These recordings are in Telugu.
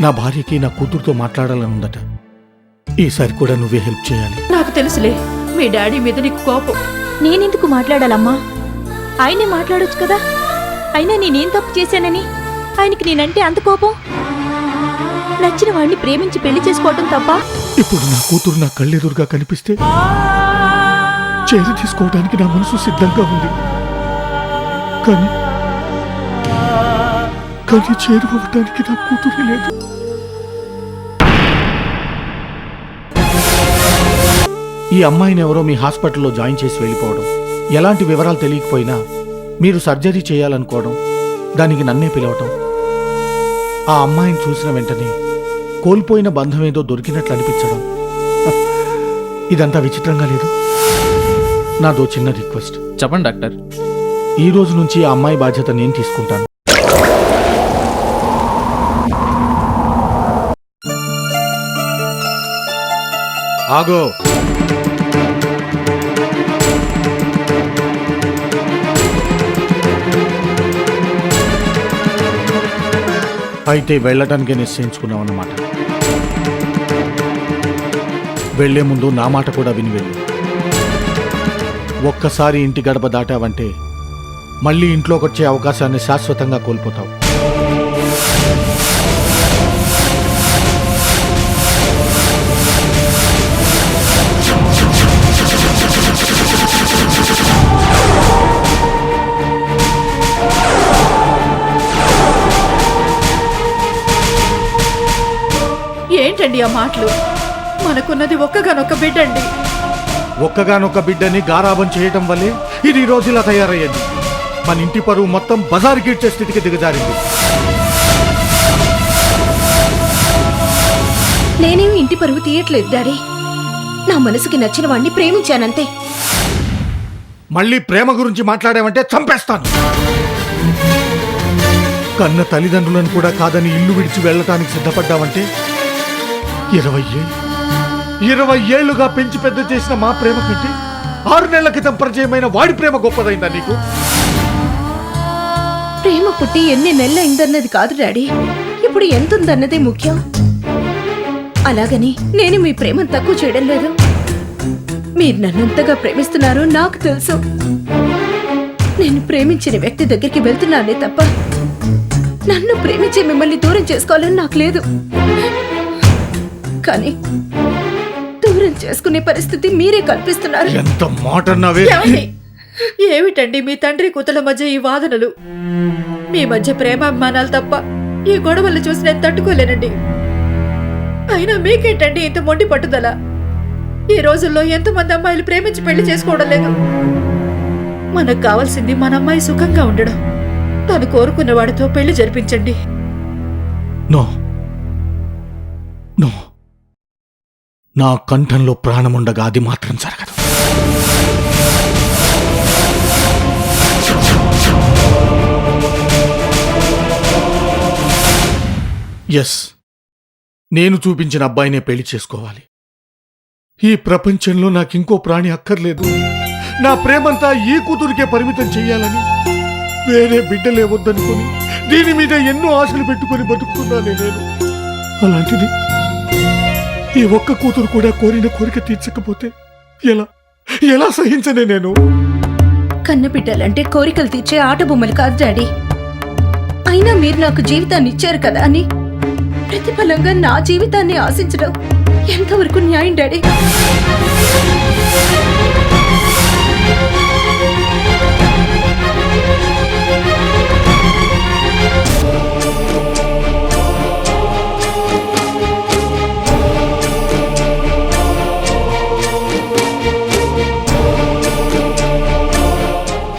నా భార్యకి నా కూతురుతో మాట్లాడాలని ఉందట. ఈసారి కూడా నువ్వే హెల్ప్ చేయాలి. నాకు తెలుసులే, మీ డాడీ మీద నీకు కోపం. నేనెందుకు మాట్లాడాలమ్మా? ఆయనే మాట్లాడొచ్చు కదా. అయినా నేనేం తప్పు చేశానని ఆయనకి నేనంటే అంత కోపం? నచ్చిన వాడిని ప్రేమించి పెళ్లి చేసుకోవటం తప్ప? ఇప్పుడు నా కూతురు నా కళ్ళెదురుగా కనిపిస్తే చేరి తీసుకోవడానికి నా మనసు సిద్ధంగా ఉంది. కానీ చేరుకోవటానికి నా కూతురు లేదు. ఈ అమ్మాయిని ఎవరో మీ హాస్పిటల్లో జాయిన్ చేసి వెళ్ళిపోవడం, ఎలాంటి వివరాలు తెలియకపోయినా మీరు సర్జరీ చేయాలనుకోవడం, దానికి నన్నే పిలవటం, ఆ అమ్మాయిని చూసిన వెంటనే కోల్పోయిన బంధం ఏదో దొరికినట్లు అనిపించడం, ఇదంతా విచిత్రంగా లేదు? నాదో చిన్న రిక్వెస్ట్. చెప్పండి డాక్టర్. ఈ రోజు నుంచి ఆ అమ్మాయి బాధ్యత నేను తీసుకుంటాను. ఆగో. అయితే వెళ్ళటానికే నిశ్చయించుకున్నావు అన్నమాట. వెళ్లే ముందు నా మాట కూడా విని వెళ్ళు. ఒక్కసారి ఇంటి గడప దాటావంటే మళ్ళీ ఇంట్లోకి వచ్చే అవకాశాన్ని శాశ్వతంగా కోల్పోతావు. ఏంటండి ఆ మాటలు? మనకున్నది ఒక్కగానొక్క బిడ్డండి. ఒక్కగానొక్క బిడ్డని గారాబం చేయటం వల్లే ఇది ఈ రోజు ఇలా తయారయ్యింది. మన ఇంటి పరువు మొత్తం బజారు గీడ్చే స్థితికి దిగజారింది. నేనేమి ఇంటి పరువు తీయట్లేదు డాడీ. నా మనసుకి నచ్చిన వాడిని ప్రేమించానంతే. మళ్ళీ ప్రేమ గురించి మాట్లాడావంటే చంపేస్తాను. కన్న తల్లిదండ్రులను కూడా కాదని ఇల్లు విడిచి వెళ్ళటానికి సిద్ధపడ్డావంటే 20 ఏళ్లుగా పెంచి పెద్ద చేసిన మా ప్రేమ కంటే 6 నెలల క్రితం పరిచయమైన వాడి ప్రేమ గొప్పదైందా నీకు? ప్రేమ పుట్టి ఎన్ని నెలలైందన్నది కాదు డాడీ, ఇప్పుడు ఎంతుందన్నదే ముఖ్యం. అలాగని నేను మీ ప్రేమను తక్కువ చేయడం లేదు. మీరు నన్నంతగా ప్రేమిస్తున్నారో నాకు తెలుసు. నేను ప్రేమించిన వ్యక్తి దగ్గరికి వెళ్తున్నానే తప్ప నన్ను ప్రేమించే మిమ్మల్ని దూరం చేసుకోవాలని నాకు లేదు. కానీ దూరం చేసుకునే పరిస్థితి మీరే కల్పిస్తున్నారు. ఎంత మాట అన్నావే! ఏమిటండి మీ తండ్రి కూతుల మధ్య ఈ వాదనలు? మీ మధ్య ప్రేమాభిమానాలు తప్ప ఈ గొడవలు చూసి నేను తట్టుకోలేనండి. అయినా మీకేంటండి ఇంత మొండి పట్టుదల? ఈ రోజుల్లో ఎంతమంది అమ్మాయిలు ప్రేమించి పెళ్లి చేసుకోవడం లేదు. మనకు కావాల్సింది మన అమ్మాయి సుఖంగా ఉండడం. తను కోరుకున్న వాడితో పెళ్లి జరిపించండి. నో నో, నా కంఠంలో ప్రాణముండగా అది మాత్రం జరగదు. ఎస్, నేను చూపించిన అబ్బాయినే పెళ్లి చేసుకోవాలి. ఈ ప్రపంచంలో నాకింకో ప్రాణి అక్కర్లేదు. నా ప్రేమంతా ఈ కూతురికే పరిమితం చెయ్యాలని వేరే బిడ్డలే వద్దనుకుని దీని మీద ఎన్నో ఆశలు పెట్టుకుని బతుకుతున్నానే నేను. అలాంటిది ఈ ఒక్క కూతురు కూడా కోరిన కోరిక తీర్చకపోతే ఎలా సహించనే నేను? కన్నబిడ్డలంటే కోరికలు తీర్చే ఆట బొమ్మలు కాదు డాడీ. అయినా మీరు నాకు జీవితాన్ని ఇచ్చారు కదా అని ప్రతిఫలంగా నా జీవితాన్ని ఆశించడం ఎంతవరకు న్యాయం డాడీ?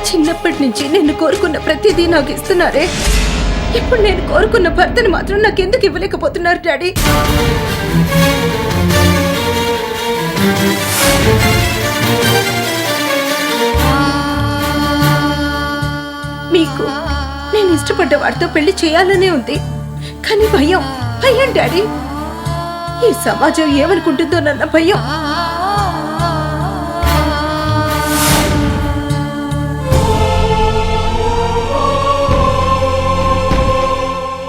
చిన్నప్పటి నుంచి నేను కోరుకున్న ప్రతిదీ నాకు ఇస్తున్నారే. ఇప్పుడు నేను కోరుకున్న భర్తను మాత్రం నాకెందుకు ఇవ్వలేకపోతున్నారు డాడీ? మీకు నేను ఇష్టపడ్డ వాడితో పెళ్లి చేయాలనే ఉంది. కానీ భయం డాడీ. ఈ సమాజం ఏమనుకుంటుందోనన్న భయం.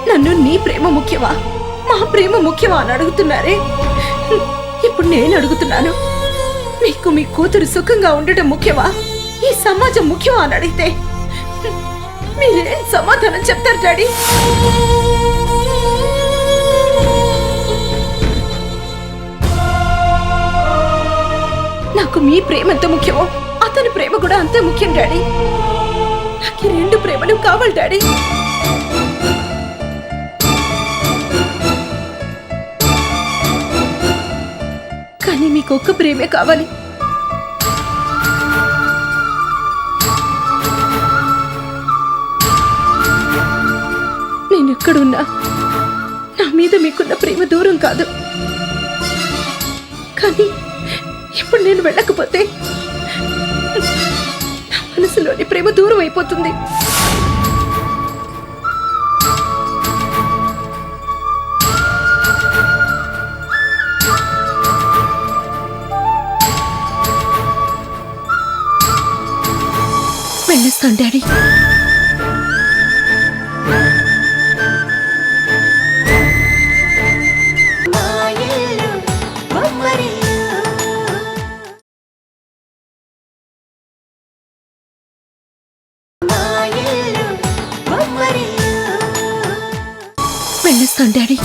నన్ను నీ ప్రేమ ముఖ్యమా, మా ప్రేమ ముఖ్యమా అని అడుగుతున్నారే. ఇప్పుడు నేను అడుగుతున్నాను, మీకు మీ కూతురు సుఖంగా ఉండటం ముఖ్యమా, ఈ సమాజం ముఖ్యమా అని అడిగితే మీరేం సమాధానం చెప్తారు డాడీ? నాకు మీ ప్రేమ ఎంత ముఖ్యమో అతని ప్రేమ కూడా అంతే ముఖ్యం డాడీ. నాకు ఈ రెండు ప్రేమలు కావాలి డాడీ. కానీ మీకు ఒక్క ప్రేమే కావాలి. నేను ఎక్కడున్నా నా మీద మీకున్న ప్రేమ దూరం కాదు. కానీ ఇప్పుడు నేను వెళ్ళకపోతే నా మనసులోని ప్రేమ దూరం అయిపోతుంది. వెళ్ళొస్తాను డాడీ. వెళ్ళొస్తాను డాడీ.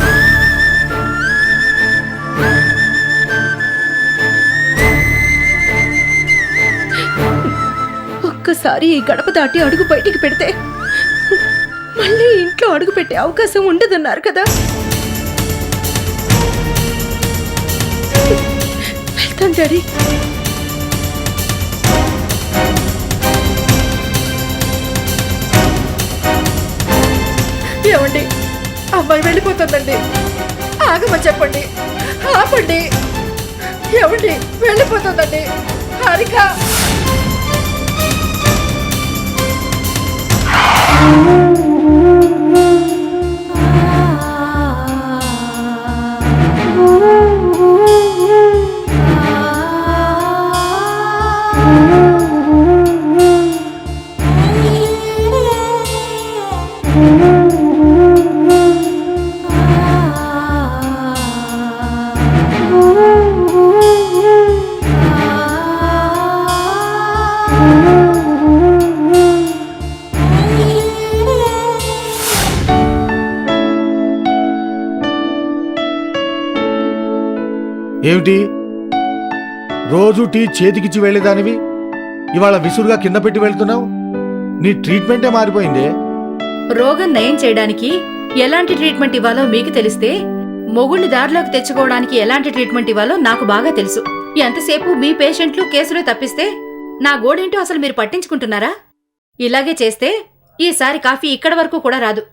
ఒక్కసారి ఈ గడప దాటి అడుగు బయటికి పెడితే మళ్ళీ ఇంట్లో అడుగు పెట్టే అవకాశం ఉండదన్నారు కదా. వెళ్తాను డాడీ. ఏమండి, అమ్మాయి వెళ్ళిపోతుందండి. ఆగమని చెప్పండి, ఆపండి. ఏమండి, వెళ్ళిపోతుందండి. హారిక, ఏమిటి రోజు టీ చేతికిచ్చి వెళ్ళేదానివి ఇవాళ విసురుగా కింద పెట్టి వెళ్తున్నావు? నీ ట్రీట్మెంటే మారిపోయిందే. రోగం నయం చేయడానికి ఎలాంటి ట్రీట్మెంట్ ఇవ్వాలో మీకు తెలిస్తే మొగుణ్ణి దారిలోకి తెచ్చుకోవడానికి ఎలాంటి ట్రీట్మెంట్ ఇవ్వాలో నాకు బాగా తెలుసు. ఎంతసేపు మీ పేషెంట్లు కేసులు తప్పిస్తే నా గోడేంటో అసలు మీరు పట్టించుకుంటున్నారా? ఇలాగే చేస్తే ఈసారి కాఫీ ఇక్కడ వరకు కూడా రాదు.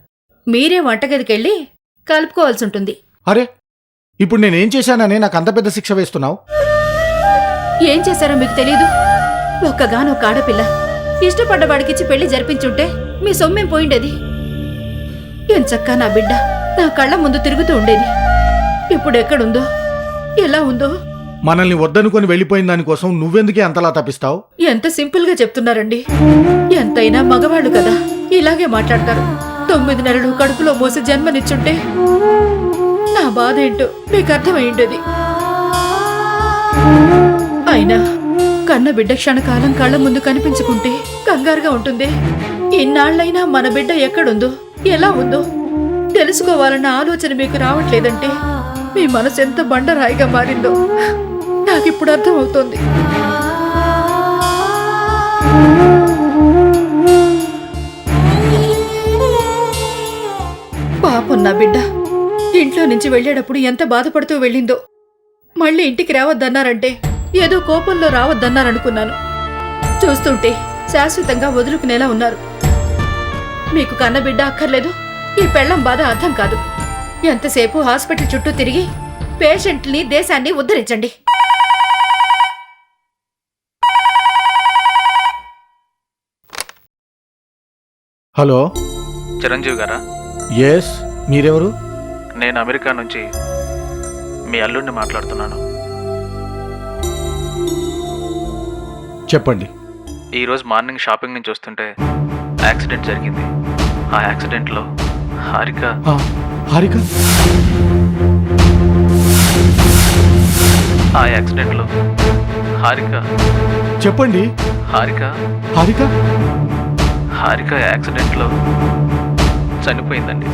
మీరే వంటగదికెళ్ళి కలుపుకోవాల్సి ఉంటుంది. అరే, ఇప్పుడు నేనేం చేశానని నాకు అంత పెద్ద శిక్ష వేస్తున్నావు? ఏం చేశారో మీకు తెలీదు? ఒక్కగానొక్క ఆడపిల్ల ఇష్టపడ్డవాడికిచ్చి పెళ్లి జరిపించుంటే మీ సొమ్మేం పోయిండేది. ఎంచక్కా నా బిడ్డ నా కళ్ళ ముందు తిరుగుతూ ఉండేది. ఇప్పుడు ఎక్కడుందో, ఎలా ఉందో. మనల్ని వద్దనుకొని వెళ్ళిపోయిన దానికోసం నువ్వెందుకే అంతలా తప్పిస్తావు? ఎంత సింపుల్ గా చెప్తున్నారండి. ఎంతైనా మగవాళ్ళు కదా, ఇలాగే మాట్లాడతారు. 9 నెలలు కడుపులో మోసి జన్మనిచ్చుంటే నా బాధ ఏంటో మీకు అర్థమైండేది. అయినా కన్న బిడ్డ క్షణకాలం కళ్ళ ముందు కనిపించుకుంటే కంగారుగా ఉంటుంది. ఇన్నాళ్లైనా మన బిడ్డ ఎక్కడుందో, ఎలా ఉందో తెలుసుకోవాలన్న ఆలోచన మీకు రావట్లేదంటే మీ మనసు ఎంత బండరాయిగా మారిందో నాకిప్పుడు అర్థమవుతోంది. పాపం నా బిడ్డ ఇంట్లో నుంచి వెళ్లేటప్పుడు ఎంత బాధపడుతూ వెళ్ళిందో. మళ్ళీ ఇంటికి రావద్దన్నారంటే ఏదో కోపంలో రావద్దన్నారనుకున్నాను. చూస్తుంటే శాశ్వతంగా వదులుకునేలా ఉన్నారు. మీకు కన్నబిడ్డ అక్కర్లేదు, ఈ పెళ్ళం బాధ అర్థం కాదు. ఎంతసేపు హాస్పిటల్ చుట్టూ తిరిగి పేషెంట్ని, దేశాన్ని ఉద్ధరించండి. హలో, చిరంజీవి గారా? ఎస్, మీరెవరు? నేను అమెరికా నుంచి మీ అల్లుడిని మాట్లాడుతున్నాను. చెప్పండి. ఈరోజు మార్నింగ్ షాపింగ్ నుంచి వస్తుంటే యాక్సిడెంట్ జరిగింది. ఆ యాక్సిడెంట్లో హారిక హారిక యాక్సిడెంట్లో హారిక చెప్పండి. హారిక హారిక హారిక యాక్సిడెంట్లో చనిపోయిందండి.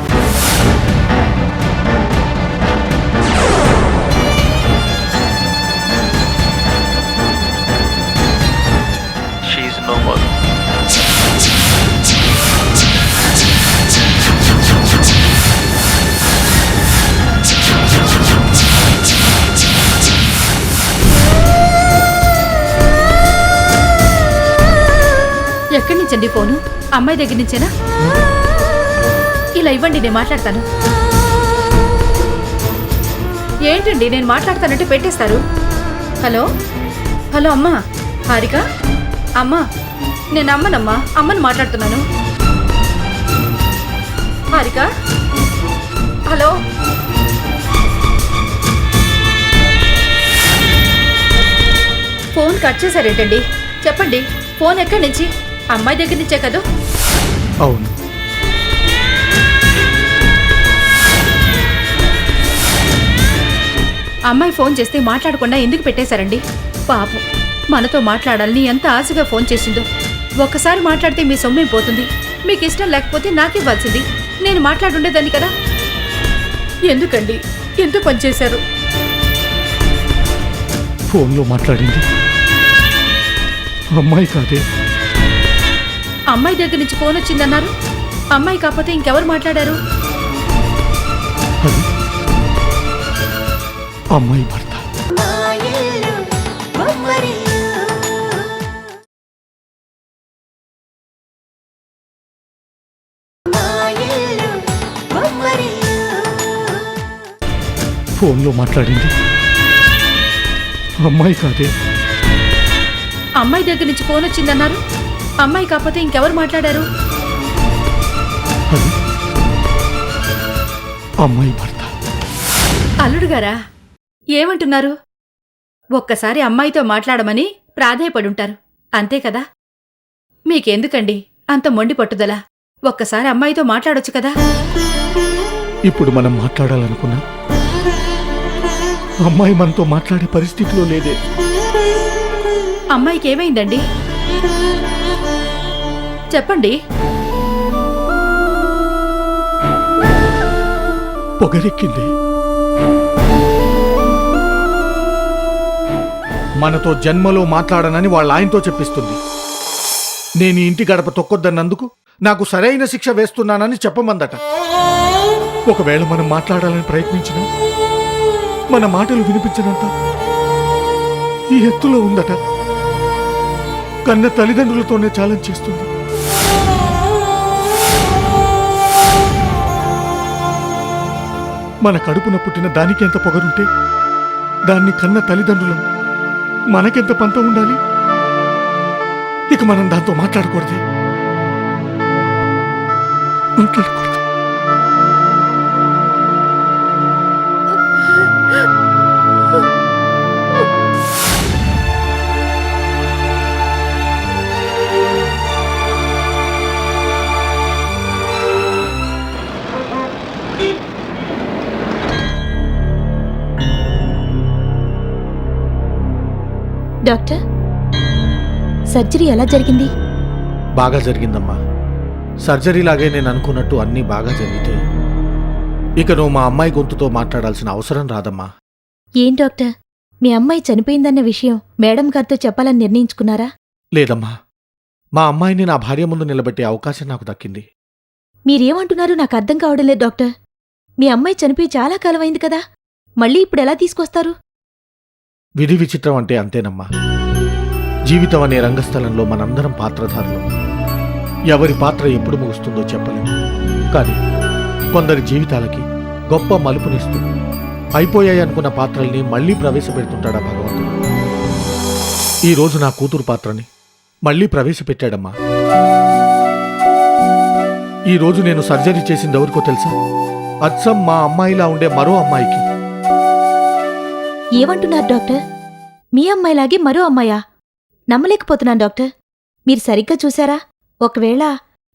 She no more. ఎక్కడి నుంచండి ఫోను? అమ్మాయి దగ్గర నుంచేనా? ఇలా ఇవ్వండి, నేను మాట్లాడతాను. ఏంటండి నేను మాట్లాడతానంటే పెట్టేస్తారు. హలో హలో అమ్మా, హారిక అమ్మా, నేను అమ్మనమ్మా, అమ్మని మాట్లాడుతున్నాను. హారిక హలో. ఫోన్ కట్ చేశారేంటండి? చెప్పండి, ఫోన్ ఎక్కడి నుంచి? అమ్మాయి దగ్గర నుంచే కదా? అవును. అమ్మాయి ఫోన్ చేస్తే మాట్లాడకుండా ఎందుకు పెట్టేశారండి? పాపం, మనతో మాట్లాడాలని ఎంత ఆశగా ఫోన్ చేసిందో. ఒక్కసారి మాట్లాడితే మీ సొమ్మేం పోతుంది? మీకు ఇష్టం లేకపోతే నాకివ్వాల్సింది. నేను మాట్లాడుండేదాన్ని కదా. ఎందుకండి ఎంత పనిచేశారు? ఫోన్లో మాట్లాడింది అమ్మాయి కాదే. అమ్మాయి దగ్గర నుంచి ఫోన్ వచ్చిందన్నారు. అమ్మాయి కాకపోతే ఇంకెవరు మాట్లాడారు? అది అమ్మాయి భర్త. ఫోన్లో మాట్లాడింది అమ్మాయి కాదే. అమ్మాయి దగ్గర నుంచి ఫోన్ వచ్చిందన్నారు. అమ్మాయి కాకపోతే ఇంకెవరు మాట్లాడారు? అది అమ్మాయి భర్త. అల్లుడు గారా, ఏమంటున్నారు? ఒక్కసారి అమ్మాయితో మాట్లాడమని ప్రాధేయపడుంటారు, అంతే కదా? మీకెందుకండి అంత మొండి పట్టుదల? ఒక్కసారి అమ్మాయితో మాట్లాడొచ్చు కదా. ఇప్పుడు మనం మాట్లాడాలనుకున్నా అమ్మాయి మనతో మాట్లాడే పరిస్థితిలో లేదే. అమ్మాయికి ఏమైందండి? చెప్పండి. పొగరెక్కింది. మనతో జన్మలో మాట్లాడనని వాళ్ళ ఆయనతో చెప్పిస్తుంది. నేను ఈ ఇంటి గడప తొక్కొద్దన్నందుకు నాకు సరైన శిక్ష వేస్తున్నానని చెప్పమందట. ఒకవేళ మనం మాట్లాడాలని ప్రయత్నించినా మన మాటలు వినిపించినంత ఈ ఎత్తులో ఉందట. కన్న తల్లిదండ్రులతోనే ఛాలెంజ్ చేస్తుంది. మన కడుపున పుట్టిన దానికి ఎంత పొగరుంటే దాన్ని కన్న తల్లిదండ్రులం మనకెంత పంత ఉండాలి? ఇక మనం దాంతో మాట్లాడకూడదు. డాక్టర్, సర్జరీ ఎలా జరిగింది? బాగా జరిగిందమ్మా. సర్జరీలాగే నేను అనుకున్నట్టు అన్నీ బాగా జరిగితే ఇక నువ్వు మా అమ్మాయి గొంతుతో మాట్లాడాల్సిన అవసరం రాదమ్మా. ఏం డాక్టర్, మీ అమ్మాయి చనిపోయిందన్న విషయం మేడం గారితో చెప్పాలని నిర్ణయించుకున్నారా? లేదమ్మా, మా అమ్మాయిని నా భార్య ముందు నిలబెట్టే అవకాశం నాకు దక్కింది. మీరేమంటున్నారో నాకు అర్థం కావడం లేదు డాక్టర్. మీ అమ్మాయి చనిపోయి చాలా కాలమైంది కదా, మళ్ళీ ఇప్పుడు ఎలా తీసుకొస్తారు? విధి విచిత్రం అంటే అంతేనమ్మా. జీవితం అనే రంగస్థలంలో మనందరం పాత్రధారులు. ఎవరి పాత్ర ఎప్పుడు ముగుస్తుందో చెప్పలేము. కానీ కొందరి జీవితాలకి గొప్ప మలుపునిస్తూ అయిపోయాయి అనుకున్న పాత్రల్ని మళ్లీ ప్రవేశపెడుతుంటాడా భగవంతుడు. ఈరోజు నా కూతురు పాత్రని మళ్లీ ప్రవేశపెట్టాడమ్మా. ఈరోజు నేను సర్జరీ చేసింది ఎవరికో తెలుసా? అచ్చం మా అమ్మాయిలా ఉండే మరో అమ్మాయికి. ఏమంటున్నారు డాక్టర్? మీ అమ్మాయిలాగే మరో అమ్మాయా? నమ్మలేకపోతున్నాను డాక్టర్. మీరు సరిగ్గా చూశారా? ఒకవేళ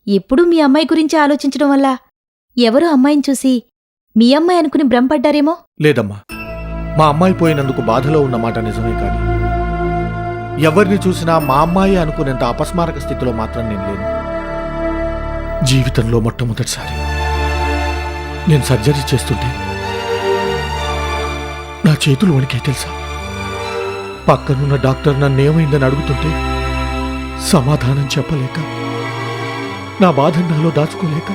ఎప్పుడూ మీ అమ్మాయి గురించి ఆలోచించడం వల్ల ఎవరో అమ్మాయిని చూసి మీ అమ్మాయి అనుకుని భ్రమపడ్డారేమో? లేదమ్మా, మా అమ్మాయి పోయినందుకు బాధలో ఉన్నమాట నిజమే కానీ ఎవరిని చూసినా మా అమ్మాయి అనుకునేంత అపస్మారక స్థితిలో మాత్రం నేను లేను. జీవితంలో మొట్టమొదటిసారి నేను సర్జరీ చేస్తుంటే నా చేతులు వణికే తెలుసా. పక్కనున్న డాక్టర్ నన్నేమైందని అడుగుతుంటే సమాధానం చెప్పలేక, నా బాధను నాలో దాచుకోలేక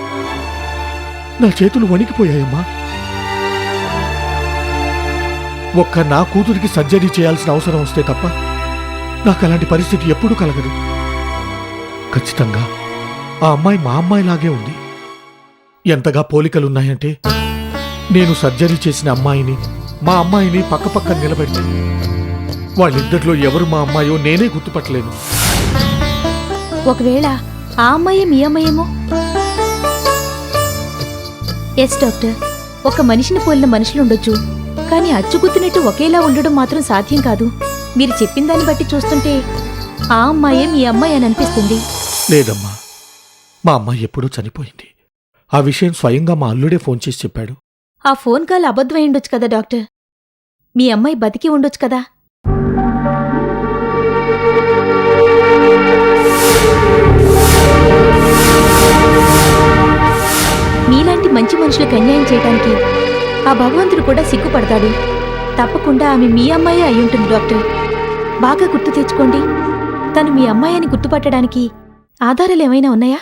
నా చేతులు వణికిపోయాయమ్మా. ఒక్క నా కూతురికి సర్జరీ చేయాల్సిన అవసరం వస్తే తప్ప నాకు అలాంటి పరిస్థితి ఎప్పుడూ కలగదు. ఖచ్చితంగా ఆ అమ్మాయి మా అమ్మాయిలాగే ఉంది. ఎంతగా పోలికలున్నాయంటే నేను సర్జరీ చేసిన అమ్మాయిని మా అమ్మాయిని పక్కపక్కన నిలబెడితే వాళ్ళిద్దరిలో ఎవరు మా అమ్మాయో నేనే గుర్తుపట్టలేను. ఒకవేళ ఆ అమ్మాయి మీ అమ్మాయేమో? ఎస్ డాక్టర్, ఒక మనిషిని పోలిన మనుషులుండొచ్చు, కానీ అచ్చుగుద్దినట్టు ఒకేలా ఉండడం మాత్రం సాధ్యం కాదు. మీరు చెప్పిన దాన్ని బట్టి చూస్తుంటే ఆ అమ్మాయే మీ అమ్మాయి అని అనిపిస్తుంది. లేదమ్మా, మా అమ్మాయి ఎప్పుడూ చనిపోయింది. ఆ విషయం స్వయంగా మా అల్లుడే ఫోన్ చేసి చెప్పాడు. ఆ ఫోన్ కాల్ అబద్ధమై ఉండొచ్చు కదా డాక్టర్. మీ అమ్మాయి బతికి ఉండొచ్చు కదా. మీలాంటి మంచి మనుషులకు అన్యాయం చేయడానికి ఆ భగవంతుడు కూడా సిగ్గుపడతాడు. తప్పకుండా ఆమె మీ అమ్మాయే అయ్యుంటుంది డాక్టర్. బాగా గుర్తు తెచ్చుకోండి. తను మీ అమ్మాయి అని గుర్తుపట్టడానికి ఆధారాలు ఏమైనా ఉన్నాయా?